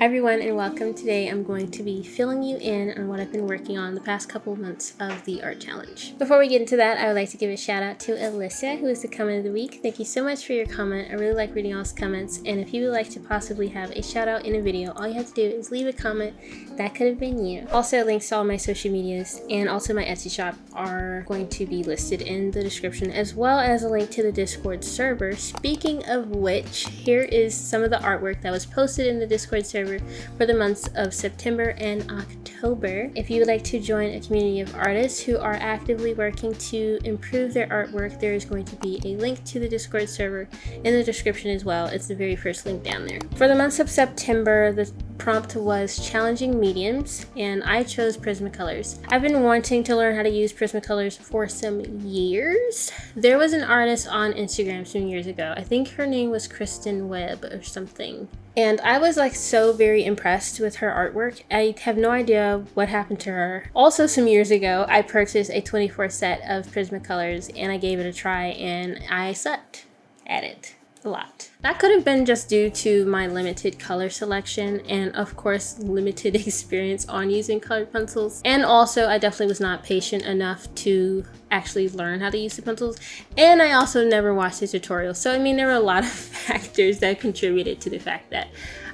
Hi everyone and welcome. Today I'm going to be filling you in on what I've been working on the past couple of months of the art challenge. Before we get into that, I would like to give a shout out to Alyssa, who is the comment of the week. Thank you so much for your comment. I really like reading all those comments, and if you would like to possibly have a shout out in a video, all you have to do is leave a comment. That could have been you. Also, links to all my social medias and also my Etsy shop are going to be listed in the description, as well as a link to the Discord server. Speaking of which, here is some of the artwork that was posted in the Discord server for the months of September and October. If you would like to join a community of artists who are actively working to improve their artwork, there is going to be a link to the Discord server in the description as well. It's the very first link down there. For the months of September, the prompt was challenging mediums, and I chose Prismacolors. I've been wanting to learn how to use Prismacolors for some years. There was an artist on Instagram some years ago. I think her name was Kristen Webb or something. And I was like so very impressed with her artwork. I have no idea what happened to her. Also, some years ago, I purchased a 24 set of Prismacolors and I gave it a try and I sucked at it a lot. That could have been just due to my limited color selection and of course limited experience on using colored pencils. And also I definitely was not patient enough to actually learn how to use the pencils, and I also never watched the tutorial. So I mean, there were a lot of factors that contributed to the fact that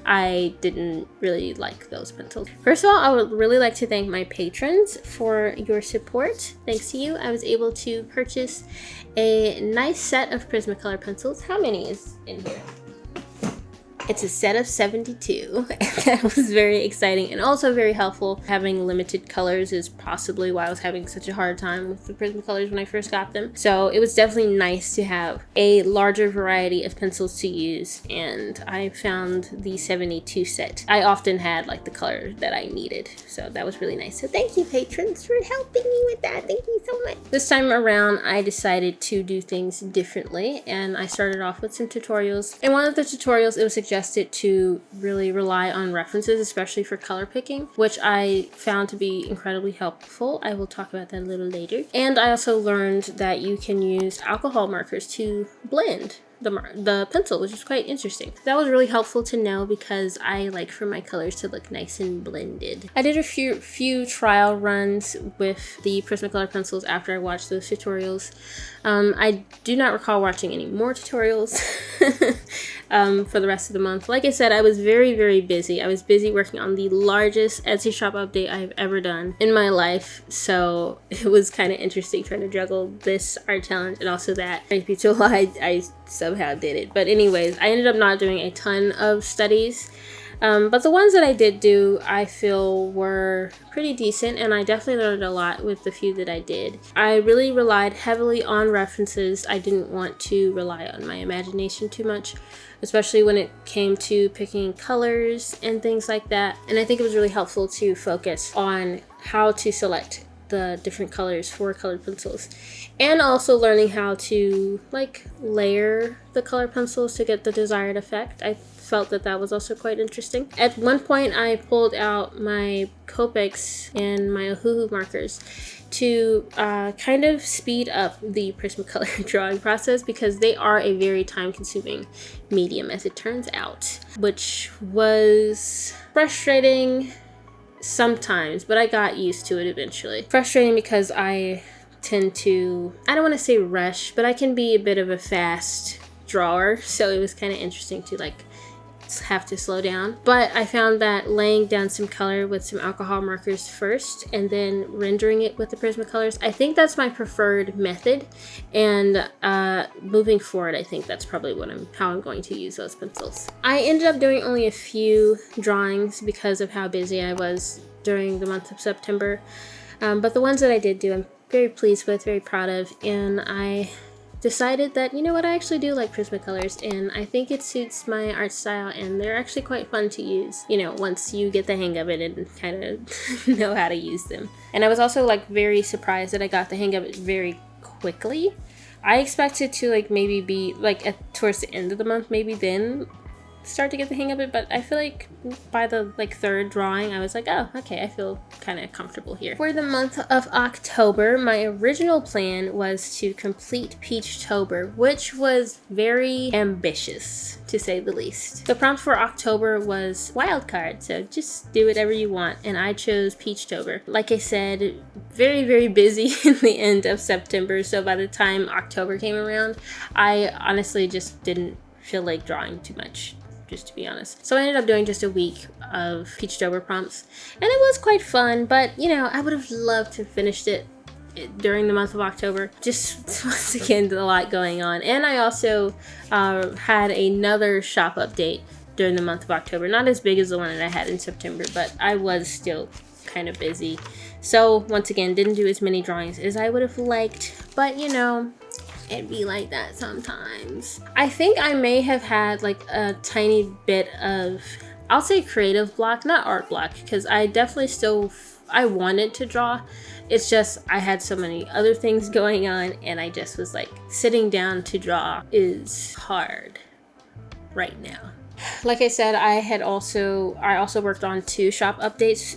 I didn't really like those pencils. First of all, I would really like to thank my patrons for your support. Thanks to you, I was able to purchase a nice set of Prismacolor pencils. How many is in here? It's a set of 72. That was very exciting and also very helpful. Having limited colors is possibly why I was having such a hard time with the Prismacolors when I first got them. So it was definitely nice to have a larger variety of pencils to use, and I found the 72 set. I often had like the color that I needed, so that was really nice. So thank you, patrons, for helping me with that. Thank you so much. This time around, I decided to do things differently, and I started off with some tutorials. In one of the tutorials, it was suggested to really rely on references, especially for color picking, which I found to be incredibly helpful. I will talk about that a little later. And I also learned that you can use alcohol markers to blend the pencil, which is quite interesting. That was really helpful to know because I like for my colors to look nice and blended. I did a few trial runs with the Prismacolor pencils after I watched those tutorials. I do not recall watching any more tutorials for the rest of the month. Like I said, I was very busy. I was busy working on the largest Etsy shop update I've ever done in my life, so it was kind of interesting trying to juggle this art challenge and also that. I somehow did it. But anyways, I ended up not doing a ton of studies. But the ones that I did do, I feel were pretty decent, and I definitely learned a lot with the few that I did. I really relied heavily on references. I didn't want to rely on my imagination too much, especially when it came to picking colors and things like that. And I think it was really helpful to focus on how to select the different colors for colored pencils, and also learning how to like layer the color pencils to get the desired effect. I felt that that was also quite interesting. At one point, I pulled out my Copics and my Ohuhu markers to kind of speed up the Prismacolor drawing process, because they are a very time-consuming medium, as it turns out, which was frustrating sometimes, but I got used to it eventually. Frustrating because I tend to, I don't want to say rush, but I can be a bit of a fast drawer, so it was kind of interesting to like have to slow down. But I found that laying down some color with some alcohol markers first and then rendering it with the Prismacolors, I think that's my preferred method, and moving forward I think that's probably how I'm going to use those pencils. I ended up doing only a few drawings because of how busy I was during the month of September, but the ones that I did do, I'm very pleased with, very proud of, and I decided that, you know what, I actually do like Prismacolors, and I think it suits my art style, and they're actually quite fun to use, you know, once you get the hang of it and kind of know how to use them. And I was also like very surprised that I got the hang of it very quickly. I expected to like maybe be like towards the end of the month, maybe then start to get the hang of it, but I feel like by the third drawing I was like, oh, okay, I feel kind of comfortable here. For the month of October, my original plan was to complete Peachtober, which was very ambitious to say the least. The prompt for October was wildcard, so just do whatever you want, and I chose Peachtober. Like I said, very busy in the end of September, so by the time October came around, I honestly just didn't feel like drawing too much, just to be honest. So I ended up doing just a week of Peachtober prompts, and it was quite fun, but you know, I would have loved to have finished it during the month of October. Just once again, a lot going on. And I also had another shop update during the month of October, not as big as the one that I had in September, but I was still kind of busy. So once again, didn't do as many drawings as I would have liked, but you know, it'd be like that sometimes. I think I may have had like a tiny bit of, I'll say creative block, not art block, because I definitely still, I wanted to draw. It's just I had so many other things going on, and I just was like, sitting down to draw is hard right now. Like I said, I also worked on 2 shop updates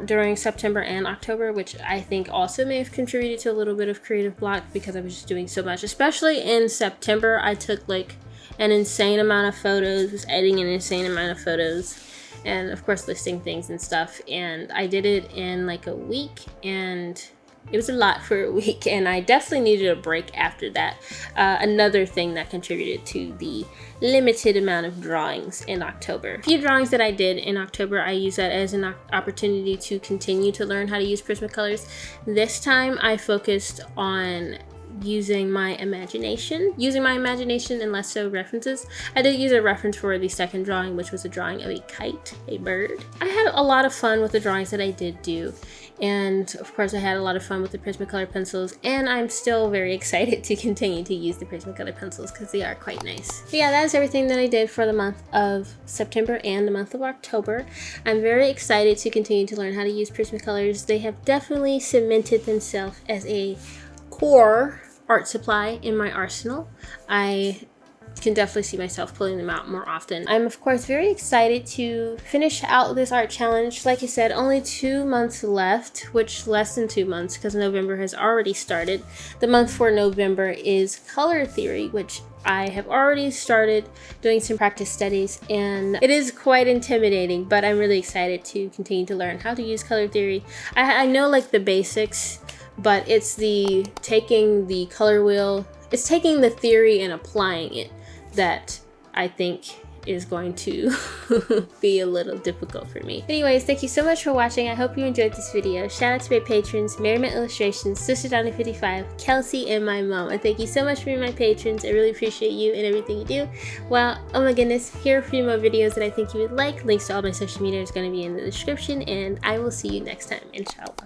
during September and October, which I think also may have contributed to a little bit of creative block because I was just doing so much. Especially in September, I took like an insane amount of photos, was editing an insane amount of photos, and of course listing things and stuff, and I did it in like a week, and it was a lot for a week, and I definitely needed a break after that. Another thing that contributed to the limited amount of drawings in October. A few drawings that I did in October, I used that as an opportunity to continue to learn how to use Prismacolors. This time I focused on using my imagination and less so references. I did use a reference for the second drawing, which was a drawing of a kite, a bird. I had a lot of fun with the drawings that I did do, and of course I had a lot of fun with the Prismacolor pencils, and I'm still very excited to continue to use the Prismacolor pencils because they are quite nice. But yeah, that is everything that I did for the month of September and the month of October. I'm very excited to continue to learn how to use Prismacolors. They have definitely cemented themselves as a core art supply in my arsenal. I can definitely see myself pulling them out more often. I'm of course very excited to finish out this art challenge. Like I said, only 2 months left, which less than 2 months because November has already started. The month for November is color theory, which I have already started doing some practice studies, and it is quite intimidating, but I'm really excited to continue to learn how to use color theory. I know like the basics, but it's the taking the color wheel, it's taking the theory and applying it that I think is going to be a little difficult for me. Anyways, thank you so much for watching. I hope you enjoyed this video. Shout out to my patrons, Merriment Illustrations, Sister Donna55, Kelsey, and my mom. And thank you so much for being my patrons. I really appreciate you and everything you do. Well, oh my goodness, here are a few more videos that I think you would like. Links to all my social media is going to be in the description, and I will see you next time, inshallah.